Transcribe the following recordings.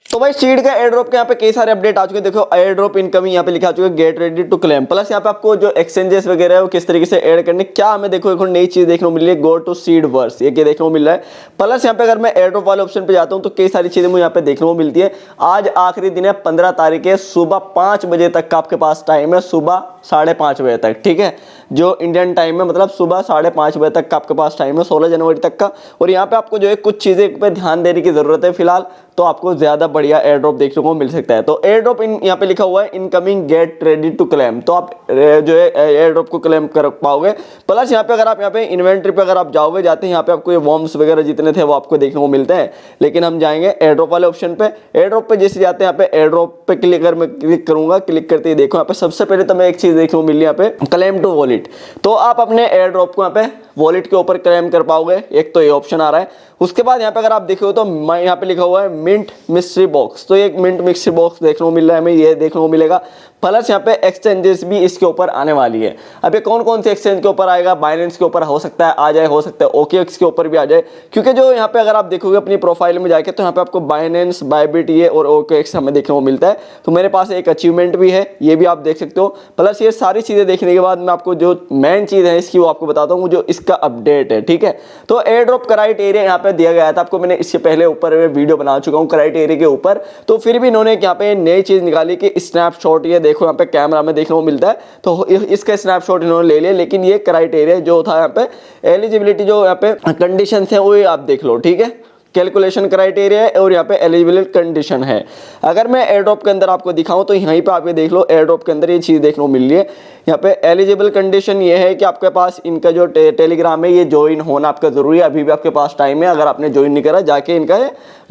तो भाई सीड का एयर ड्रॉप के यहाँ पे कई सारे अपडेट आ चुके हैं। देखो एयर ड्रॉप इनकमिंग यहाँ पे लिखा चुका है, get ready to claim. Plus यहाँ पे आपको जो एक्सचेंजेस वगैरह है वो किस तरीके से ऐड करने, क्या हमें देखो एक नई चीज देखने को मिल रही है, गो टू सीड वर्स, ये क्या देखने को मिल रहा है। प्लस यहाँ पे अगर मैं एयर ड्रॉप वाले ऑप्शन पे जाता हूँ तो कई सारी चीजें मुझे यहाँ पे देखने को मिलती है। आज आखिरी दिन है 15 तारीख है, सुबह 5 बजे तक का आपके पास टाइम है, सुबह 5:30 बजे तक, ठीक है, जो इंडियन टाइम है, मतलब सुबह 5:30 बजे तक का आपके पास टाइम है 16 जनवरी तक का। और यहाँ पे आपको जो है कुछ चीजें पे ध्यान देने की जरूरत है फिलहाल, तो आपको ज्यादा बढ़िया एयर ड्रॉप देखने को मिल सकता है। तो एयर ड्रॉप यहाँ पे लिखा हुआ है incoming get ready to claim, तो आप जो है एयर ड्रॉप को क्लेम कर पाओगे। प्लस यहाँ पे अगर आप यहाँ पे इन्वेंट्री पे अगर आप जाओगे, जाते हैं यहाँ पे आपको ये वॉर्म्स वगैरह जितने थे वो आपको देखने को मिलते हैं। लेकिन हम जाएंगे एयर ड्रॉप वाले ऑप्शन पे। एयर ड्रॉप पे जैसे जाते हैं यहाँ पे एयर ड्रॉप पे क्लिक कर, मैं क्लिक करूंगा, क्लिक करते ही देखो यहाँ पे सबसे पहले तो मैं एक चीज देखने को मिली यहाँ पे क्लेम टू वॉलेट। तो आप अपने एयर ड्रॉप को यहाँ पे वॉलेट के ऊपर क्लेम कर पाओगे, एक तो ये ऑप्शन आ रहा है। उसके बाद यहाँ पे अगर आप देखो तो यहाँ पे लिखा हुआ है मिंट मिस्ट्री बॉक्स, तो एक मिंट मिस्ट्री बॉक्स देखने को मिल रहा है हमें, ये देखने को मिलेगा। प्लस यहाँ पे एक्सचेंजेस भी इसके ऊपर आने वाली है। अब ये कौन कौन से एक्सचेंज के ऊपर आएगा, बाइनेंस के ऊपर हो सकता है आ जाए, हो सकता है OKX के ऊपर भी आ जाए, क्योंकि जो यहाँ पे अगर आप देखोगे अपनी प्रोफाइल में जाके तो यहाँ पे आपको बाइनेंस, बायबिट ये और OKX हमें देखने को मिलता है। तो मेरे पास एक अचीवमेंट भी है, ये भी आप देख सकते हो। प्लस ये सारी चीजें देखने के बाद मैं आपको जो मेन चीज है इसकी वो आपको बताता हूँ, जो इसका अपडेट है, ठीक है। तो एयर ड्रॉप क्राइटेरिया यहाँ पे दिया गया था आपको, मैंने इसके पहले ऊपर वीडियो बना चुका हूँ क्राइटेरिया के ऊपर। तो फिर भी इन्होंने यहाँ पे नई चीज निकाली कि स्नैपशॉट, ये देखो यहाँ पे कैमरा में देखने को मिलता है, तो इसका स्नैपशॉट इन्होंने ले लिया। लेकिन ये क्राइटेरिया जो था यहाँ पे एलिजिबिलिटी, जो यहाँ पे कंडीशन है वो आप देख लो, ठीक है, कैलकुलेशन क्राइटेरिया है और यहाँ पे एलिजिबिलिटी कंडीशन है। अगर मैं एयर ड्रॉप के अंदर आपको दिखाऊं तो यहीं पे आप ये देख लो, एयर ड्रॉप के अंदर ये चीज़ देखने को मिल रही है। यहाँ पे एलिजिबल कंडीशन ये है कि आपके पास इनका जो टेलीग्राम है ये ज्वाइन होना आपका जरूरी है। अभी भी आपके पास टाइम है, अगर आपने ज्वाइन नहीं करा जाके इनका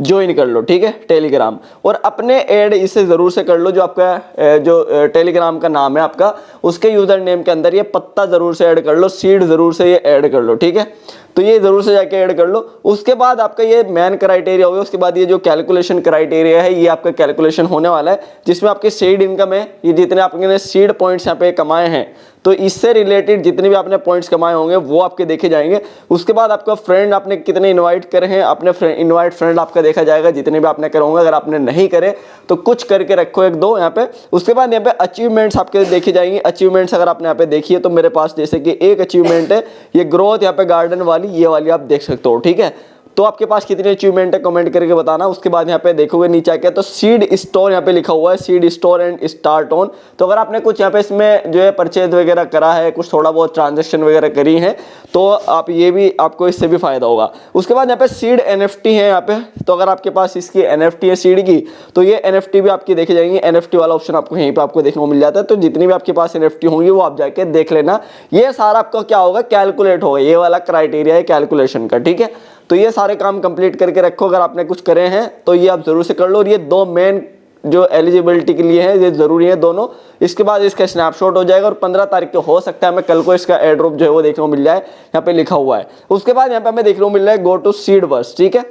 ज्वाइन कर लो, ठीक है, टेलीग्राम। और अपने ऐड इसे जरूर से कर लो, जो आपका जो टेलीग्राम का नाम है आपका, उसके यूजर नेम के अंदर ये पत्ता जरूर से ऐड कर लो, सीड जरूर से ये ऐड कर लो, ठीक है। तो ये जरूर से जाके ऐड कर लो। उसके बाद आपका ये मेन क्राइटेरिया हो गया। उसके बाद ये जो कैलकुलेशन क्राइटेरिया है ये आपका कैलकुलेशन होने वाला है, जिसमें आपके सीड इनकम है, ये जितने आपने सीड पॉइंट्स यहाँ पे कमाए हैं, तो इससे रिलेटेड जितने भी आपने पॉइंट्स कमाए होंगे वो आपके देखे जाएंगे। उसके बाद आपका फ्रेंड आपने कितने इनवाइट करे हैं, अपने इनवाइट फ्रेंड आपका देखा जाएगा, जितने भी आपने करे होंगे। अगर आपने नहीं करे तो कुछ करके रखो, एक दो यहाँ पे। उसके बाद यहाँ पे अचीवमेंट्स आपके देखी जाएंगी। अचीवमेंट्स अगर आपने यहाँ पे देखी है तो मेरे पास जैसे कि एक अचीवमेंट है ये ग्रोथ यहाँ पे गार्डन वाली, ये वाली आप देख सकते हो, ठीक है। तो आपके पास कितनी अचीवमेंट है कमेंट करके बताना। उसके बाद यहाँ पे देखोगे नीचे आके तो सीड स्टोर यहाँ पे लिखा हुआ है, seed store and start on. तो अगर आपने कुछ यहाँ पे इसमें जो है परचेज वगैरह करा है, कुछ थोड़ा बहुत ट्रांजेक्शन वगैरह करी है, तो आप ये भी, आपको इससे भी फायदा होगा। उसके बाद यहाँ पे सीड NFT है यहाँ पे, तो अगर आपके पास इसकी NFT है सीड की, तो ये NFT भी आपकी देखे जाएंगी। NFT वाला ऑप्शन आपको यहीं पे आपको देखने को मिल जाता है। तो जितनी भी आपके पास NFT होंगी वो आप जाके देख लेना। ये सारा आपका क्या होगा, कैलकुलेट होगा, ये वाला क्राइटेरिया है कैलकुलेशन का, ठीक है। तो ये सारे काम कंप्लीट करके रखो, अगर आपने कुछ करे हैं तो ये आप जरूर से कर लो। और ये दो मेन जो एलिजिबिलिटी के लिए है ये जरूरी है दोनों। इसके बाद इसका स्नैपशॉट हो जाएगा और 15 तारीख को हो सकता है हमें कल को इसका एयर ड्रॉप जो है वो देखने को मिल जाए, यहाँ पे लिखा हुआ है। उसके बाद यहाँ पे हमें देखने को मिल रहा है गो टू सीड वर्स, ठीक है।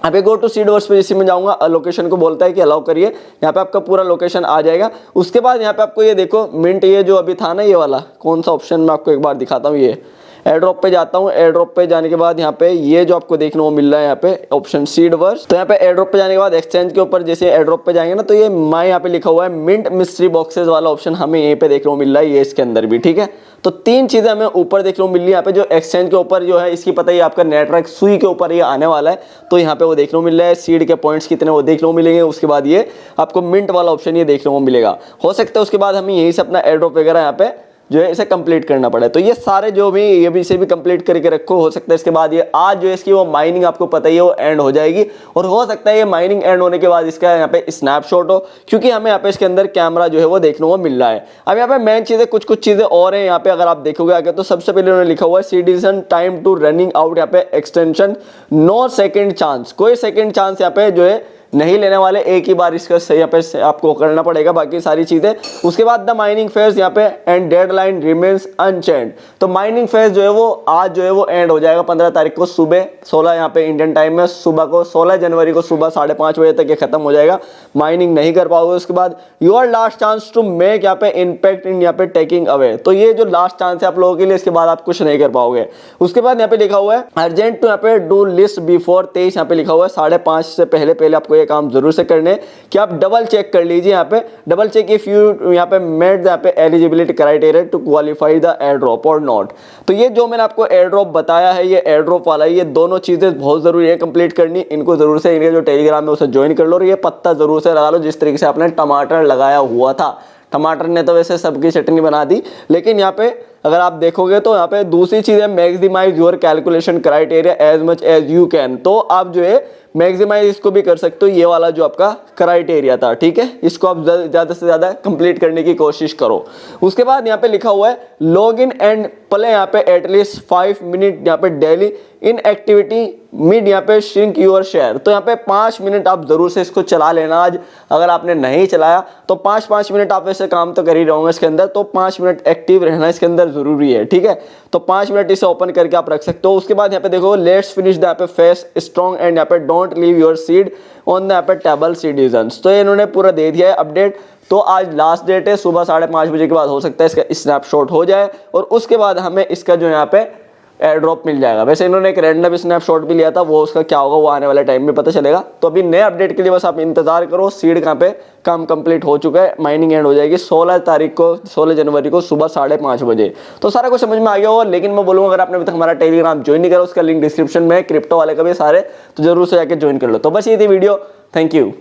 अब गो टू सीड वर्स पे जैसे मैं जाऊंगा, लोकेशन को बोलता है कि अलाउ करिए, यहाँ पे आपका पूरा लोकेशन आ जाएगा। उसके बाद यहाँ पे आपको ये देखो मिंट, ये जो अभी था ना ये वाला, कौन सा ऑप्शन मैं आपको एक बार दिखाता हूँ। ये एयर ड्रॉप पे जाता हूँ, एयर ड्रॉप पे जाने के बाद यहाँ पे ये जो आपको देखने को मिल रहा है यहाँ पे ऑप्शन सीड वर्स। तो यहाँ पे एयर ड्रॉप पे जाने के बाद एक्सचेंज के ऊपर जैसे एयर ड्रॉप पे जाएंगे ना, तो ये माई यहाँ पे लिखा हुआ है मिंट मिस्ट्री बॉक्सेस वाला ऑप्शन हमें यहीं पे देखने को मिल रहा है, ये इसके अंदर भी, ठीक है। तो तीन चीजें हमें ऊपर देखने को मिल रही है यहाँ पे। जो एक्सचेंज के ऊपर जो है इसकी पता ही आपका नेटवर्क सुई के ऊपर ये आने वाला है, तो यहाँ पे वो देखने को मिल रहा है। सीड के पॉइंट्स कितने वो देखने को मिलेंगे। उसके बाद ये आपको मिंट वाला ऑप्शन ये देखने को मिलेगा। हो सकता है उसके बाद हमें यहीं से अपना एयर ड्रॉप वगैरह यहाँ पे जो है इसे कंप्लीट करना पड़ा है। तो ये सारे जो भी ये भी इसे भी कंप्लीट करके रखो। हो सकता है इसके बाद ये आज जो है इसकी वो माइनिंग आपको पता ही है वो एंड हो जाएगी, और हो सकता है ये माइनिंग एंड होने के बाद इसका यहाँ पे स्नैपशॉट हो, क्योंकि हमें यहाँ पे इसके अंदर कैमरा जो है वो देखने को मिल रहा है। अब यहाँ पे मेन चीजें कुछ चीजें और हैं यहाँ पे, अगर आप देखोगे आगे तो सबसे पहले उन्होंने लिखा हुआ है citizen time to running out, यहाँ पे एक्सटेंशन नो सेकेंड चांस, कोई सेकेंड चांस यहाँ पे जो है नहीं लेने वाले, एक ही बार इसका यहाँ पे आपको करना पड़ेगा बाकी सारी चीजें। उसके बाद द माइनिंग फेज यहाँ पे एंड डेडलाइन रिमेन्स अनचेंज। तो माइनिंग फेज जो है वो आज जो है वो एंड हो जाएगा 15 तारीख को सुबह 16 यहाँ पे इंडियन टाइम में, सुबह को 16 जनवरी को सुबह 5:30 बजे तक ये खत्म हो जाएगा। माइनिंग नहीं कर पाओगे। उसके बाद your last chance to make यहाँ पे इम्पैक्ट इन यहाँ पे टेकिंग अवे, तो ये जो लास्ट चांस है आप लोगों के लिए, इसके बाद आप कुछ नहीं कर पाओगे। उसके बाद यहाँ पे लिखा हुआ है अर्जेंट टू यहाँ पे डू लिस्ट बिफोर 23, यहाँ पे लिखा हुआ है 5:30 से पहले आपको ये काम जरूर से करने कि आप डबल चेक कर लीजिए, यहाँ पे डबल चेक इफ यू यहाँ पे मेट यहाँ पे eligibility criteria to qualify the air drop और नॉट। तो ये जो मैंने आपको एयर ड्रॉप बताया है, ये एयर ड्रॉप वाला, ये दोनों चीजें बहुत जरूरी है कंप्लीट करनी। इनको जरूर से इनके जो टेलीग्राम है उसे ज्वाइन कर लो और ये पत्ता जरूर से लगा लो जिस तरीके से आपने टमाटर लगाया हुआ था। टमाटर ने तो वैसे सबकी चटनी बना दी, लेकिन यहाँ पे अगर आप देखोगे तो यहाँ पे दूसरी चीज है maximise your calculation criteria as much as you can. तो आप जो है मैक्सिमाइज इसको भी कर सकते हो, ये वाला जो आपका क्राइटेरिया था, ठीक है, इसको आप ज्यादा से ज्यादा कंप्लीट करने की कोशिश करो। उसके बाद यहाँ पे लिखा हुआ है लॉग इन एंड प्ले यहाँ पे एटलीस्ट 5 मिनट यहाँ पे डेली इन एक्टिविटी मिड यहाँ पे श्रिंक योर शेयर। तो यहाँ पे 5 मिनट आप जरूर से इसको चला लेना आज। अगर आपने नहीं चलाया तो 5-5 मिनट आप वैसे काम तो कर ही रहोगे इसके अंदर, तो 5 मिनट एक्टिव रहना इसके अंदर जरूरी है, ठीक है। तो 5 मिनट इसे ओपन करके आप रख सकते हो। उसके बाद यहाँ पे देखो लेट्स फिनिश द यहाँ पे फेस स्ट्रॉन्ग एंड यहाँ पे don't leave your seed on the यहाँ पे टेबल सिटीजन्स। तो इन्होंने पूरा दे दिया है अपडेट। तो आज लास्ट डेट है, सुबह 5:30 बजे के बाद हो सकता है इसका स्नैपशॉट हो जाए और उसके बाद हमें इसका जो यहाँ पे एयर ड्रॉप मिल जाएगा। वैसे इन्होंने एक रैंडम स्नैपशॉट भी लिया था, वो उसका क्या होगा वो आने वाले टाइम में पता चलेगा। तो अभी नए अपडेट के लिए बस आप इंतजार करो। सीड कहाँ पे काम कंप्लीट हो चुका है, माइनिंग एंड हो जाएगी 16 जनवरी को सुबह 5:30 बजे। तो सारा कुछ समझ में आ गया होगा। लेकिन मैं बोलूँगा अगर आपने अभी तक हमारा टेलीग्राम ज्वाइन नहीं करा, उसका लिंक डिस्क्रिप्शन में है, क्रिप्टो वाले का भी सारे, तो जरूर से जाकर ज्वाइन कर लो। तो बस ये थी वीडियो, थैंक यू।